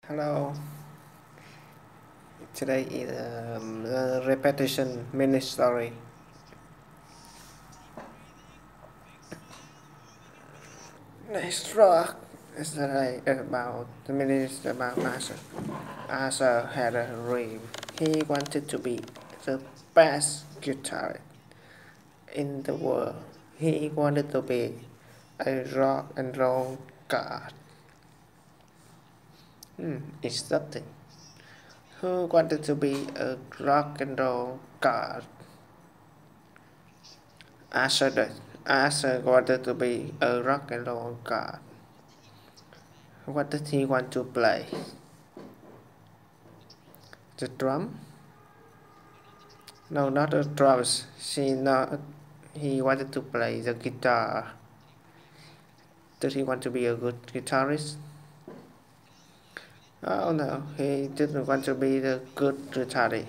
Hello. Today is a repetition mini story. Next rock is about the minutes about Arthur. Arthur had a dream. He wanted to be the best guitarist in the world. He wanted to be a rock and roll god. Interesting. Who wanted to be a rock and roll god? Arthur did. Arthur wanted to be a rock and roll god. What did he want to play? The drum? No, not the drums. He wanted to play the guitar. Did he want to be a good guitarist? Oh no, he didn't want to be the good guitarist.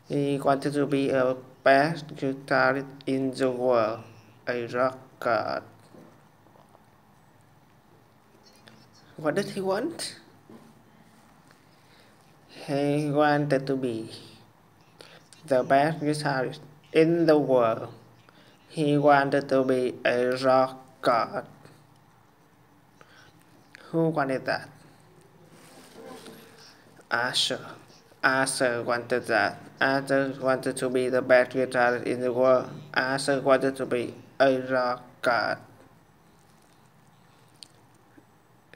He wanted to be a best guitarist in the world, a rock god. What did he want? He wanted to be the best guitarist in the world. He wanted to be a rock god. Who wanted that? Arthur. Arthur wanted that. Arthur wanted to be the best guitarist in the world. Arthur wanted to be a rock god.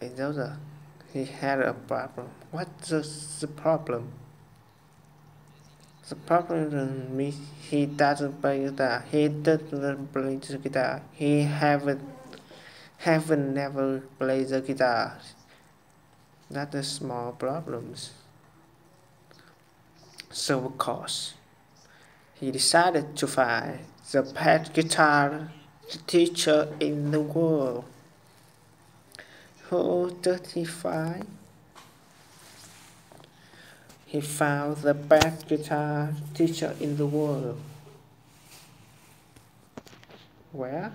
In those, he had a problem. What's the problem? The problem is he doesn't play guitar. He doesn't play the guitar. He haven't never played the guitar. That's a small problems. So of course, he decided to find the best guitar teacher in the world. Who did he find? He found the best guitar teacher in the world. Where?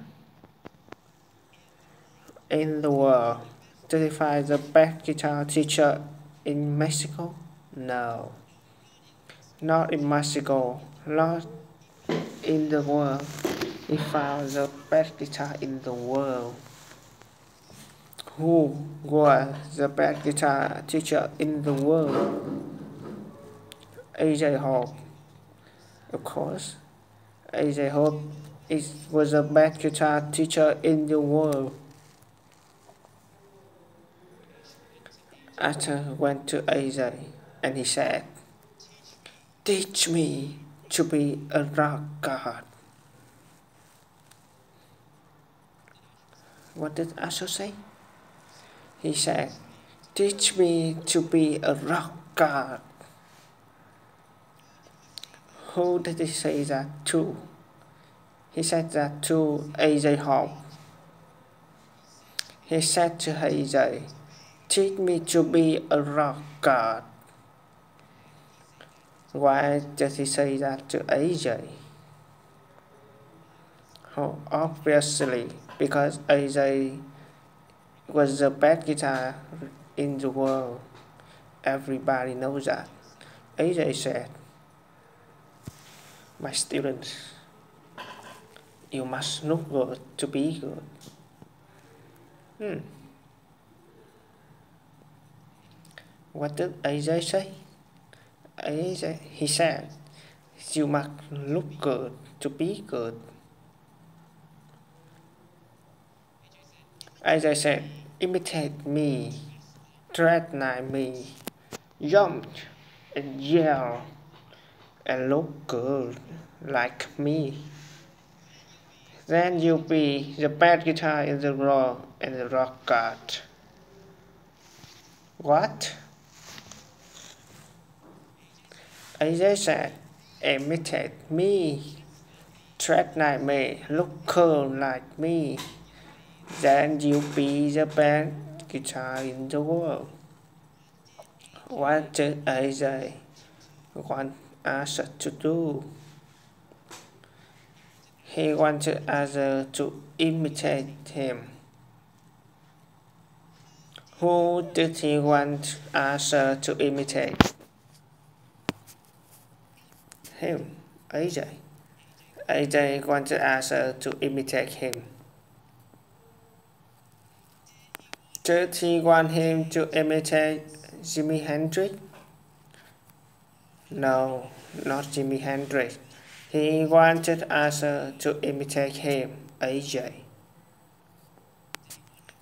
In the world. Did he find the best guitar teacher in Mexico? No. Not in Mexico. Not in the world. He found the best guitar in the world. Who was the best guitar teacher in the world? A.J. Hope. Of course, A.J. Hope was the best guitar teacher in the world. Arthur went to A.J. and he said, "Teach me to be a rock god." What did Arthur say? He said, "Teach me to be a rock god." Who did he say that to? He said that to A.J. Hope. He said to A.J., "Teach me to be a rock god." Why did he say that to A.J.? Oh, obviously, because A.J. was the best guitar in the world. Everybody knows that. A.J. said, "My students, you must look good to be good." What did A.J. say? He said, "You must look good to be good." A.J. said, "Imitate me, threaten me, jump and yell, and look good like me. Then you'll be the best guitar in the world and the rock god." What? A.J. said, "Imitate me, threaten me, look cool like me. Then you'll be the best guitar in the world." What did A.J. want us to do? He wanted us to imitate him. Who did he want Arthur to imitate? Him, AJ. AJ wanted Arthur to imitate him. Did he want him to imitate Jimi Hendrix? No, not Jimi Hendrix. He wanted Arthur to imitate him, AJ.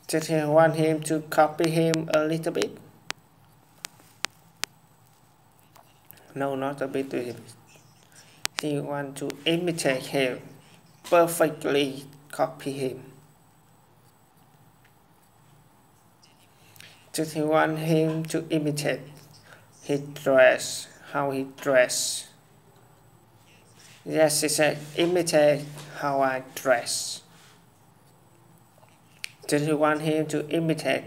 Did he want him to copy him a little bit? No, not a bit. He wanted to imitate him, perfectly copy him. Did he want him to imitate his dress, how he dressed? Yes, he said, imitate how I dress. Did he want him to imitate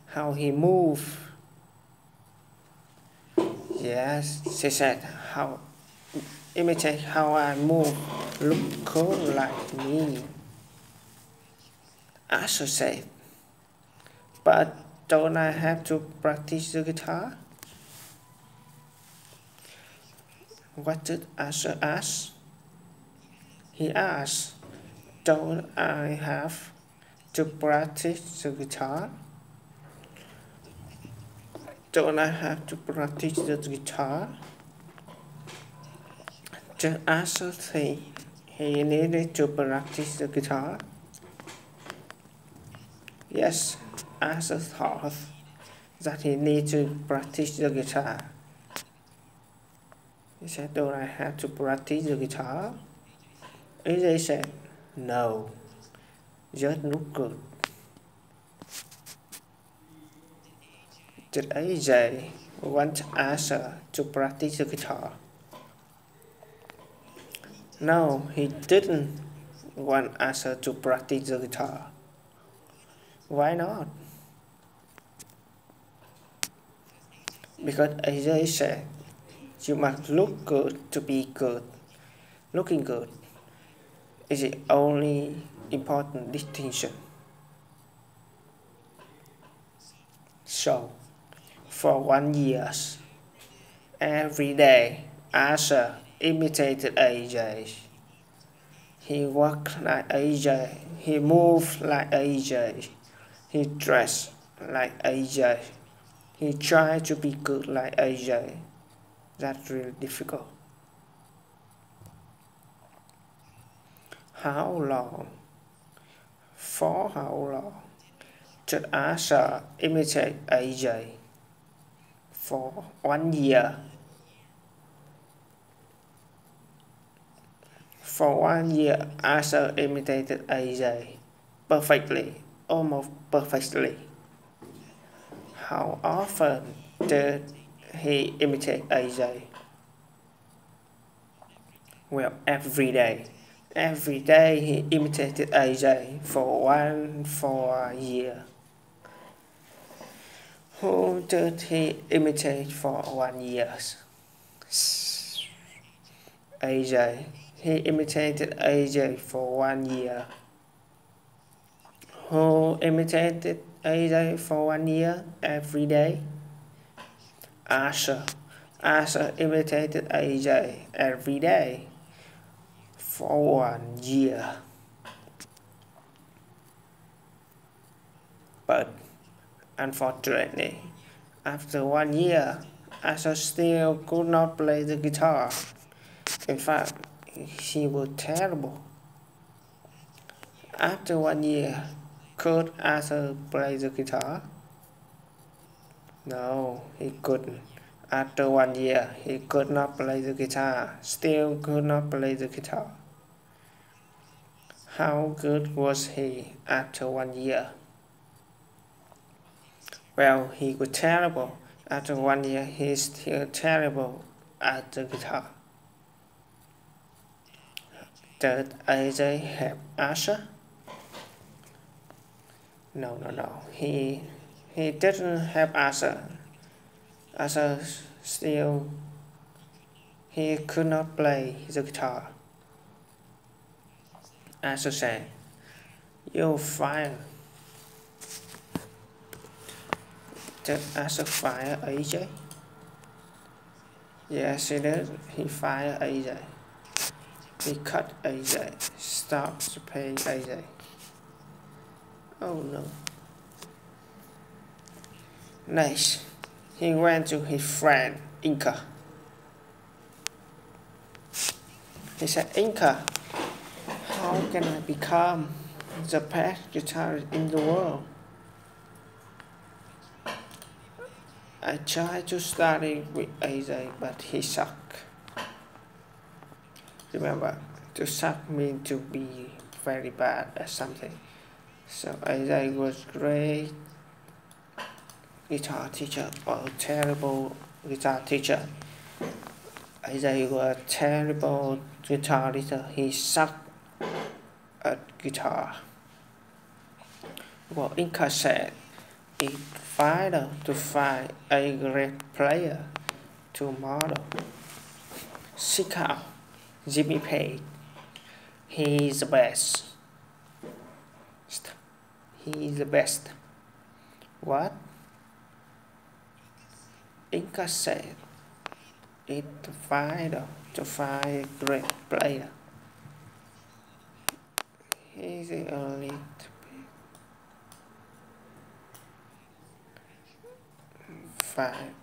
how he moved? Yes, she said, imitate how I move, look cool like me. Asher said, but don't I have to practice the guitar? What did Asher ask? He asked, don't I have to practice the guitar? Don't I have to practice the guitar? Did Asher think he needed to practice the guitar? Yes, Asher thought that he needed to practice the guitar. He said, don't I have to practice the guitar? AJ said, no, just look good. Did AJ want Asher to practice the guitar? No, he didn't want Asher to practice the guitar. Why not? Because AJ said, you must look good to be good. Looking good is the only important distinction. So, for 1 year, every day, Asher imitated AJ. He walked like AJ. He moved like AJ. He dressed like AJ. He tried to be good like AJ. That's really difficult. How long? For how long did Asher imitate AJ? For 1 year. For 1 year, Asher imitated AJ perfectly, almost perfectly. How often did he imitate AJ? Well, every day. Every day he imitated AJ for a year. Who did he imitate for 1 year? AJ. He imitated AJ for 1 year. Who imitated AJ for 1 year every day? Asher. Asher imitated AJ every day for 1 year. But unfortunately, after 1 year, Asher still could not play the guitar. In fact, he was terrible. After 1 year, could Asher play the guitar? No, he couldn't. After 1 year, he could not play the guitar. Still could not play the guitar. How good was he after 1 year? Well, he was terrible. After 1 year, he is still terrible at the guitar. Did AJ help Asher? No. He didn't help Asher. Asher still, he could not play the guitar. Asher said, "You're fine." started as a fire agent. Yes, he did. He fired AJ. He cut AJ. Stopped paying AJ. Oh no. Next, he went to his friend Inca. He said, Inca, how can I become the best guitarist in the world? I tried to study with AJ, but he sucked. Remember, to suck means to be very bad at something. So AJ was great guitar teacher or terrible guitar teacher. AJ was a terrible guitar teacher. He sucked at guitar. Well, Inca said it's vital to find a great player to model. Seek out Jimmy Page. He's the best. He's the best. What? Inca said it's vital to find a great player. He's the only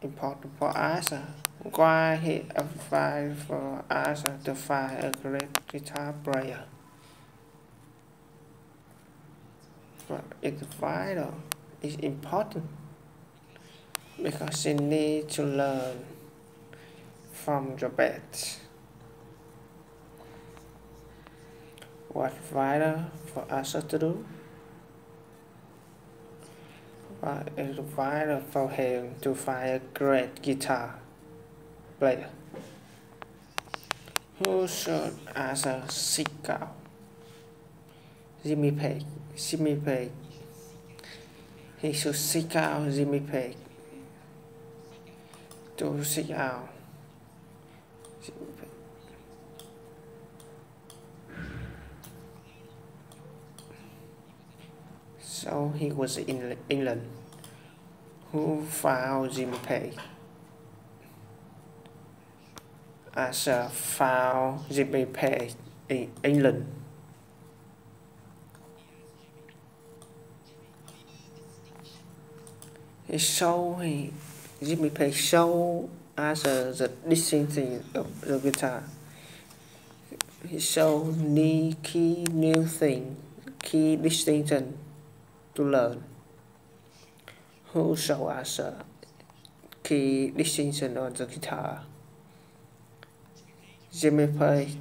important for us. Why he advised for us to find a great guitar player? But it's vital, it's important, because you need to learn from the best. What's vital for us to do? But it's vital for him to find a great guitar player who should also seek out Jimmy Page. Jimmy Page. He should seek out Jimmy Page. To seek out Jimmy Page. So he was in England. Who found Jimmy Page? Asher found Jimmy Page in England. Jimmy Page showed Asher the distinction of the guitar. He showed key new thing, key distinction to learn. Who showed Asher key distinction on the guitar? Jimmy Page.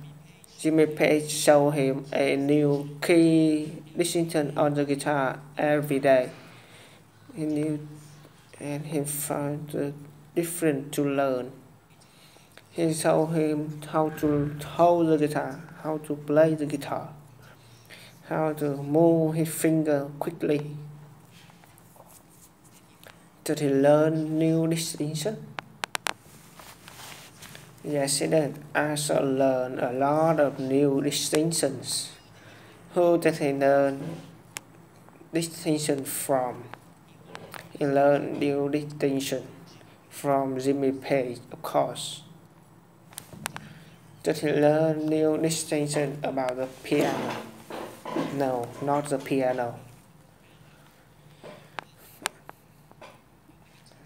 Jimmy Page showed him a new key distinction on the guitar every day. He knew and he found the different to learn. He showed him how to hold the guitar, how to play the guitar, how to move his finger quickly. Did he learn new distinction? Yes, he did. Also learned a lot of new distinctions. Who did he learn distinction from? He learned new distinction from Jimmy Page, of course. Did he learn new distinction about the piano? No, not the piano.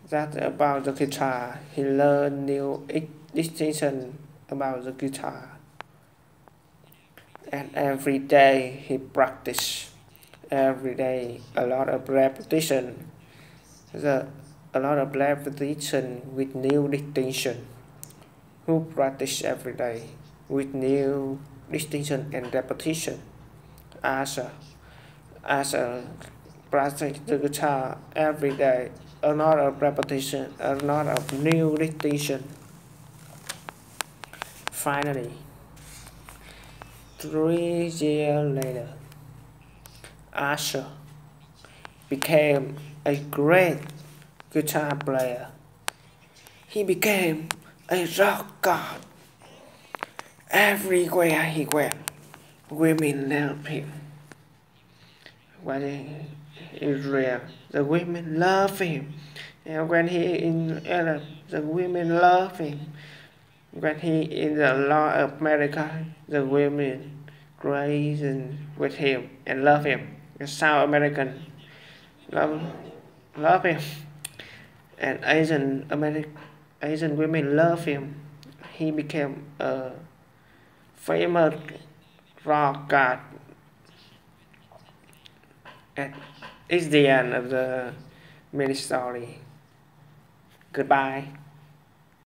That's about the guitar. He learned new distinction about the guitar. And every day he practiced. Every day, a lot of repetition. A lot of repetition with new distinction. Who practice every day with new distinction and repetition? Asher practice the guitar every day. A lot of repetition, a lot of new distinction. Finally, 3 years later, Asher became a great guitar player. He became a rock god. Everywhere he went, women loved him. When in Israel, the women loved him. And when he in Europe, the women love him. When he in the law of America, the women crazy with him and love him. The South American love, love him, and Asian women love him. He became a famous rock god. And it's the end of the mini story. Goodbye.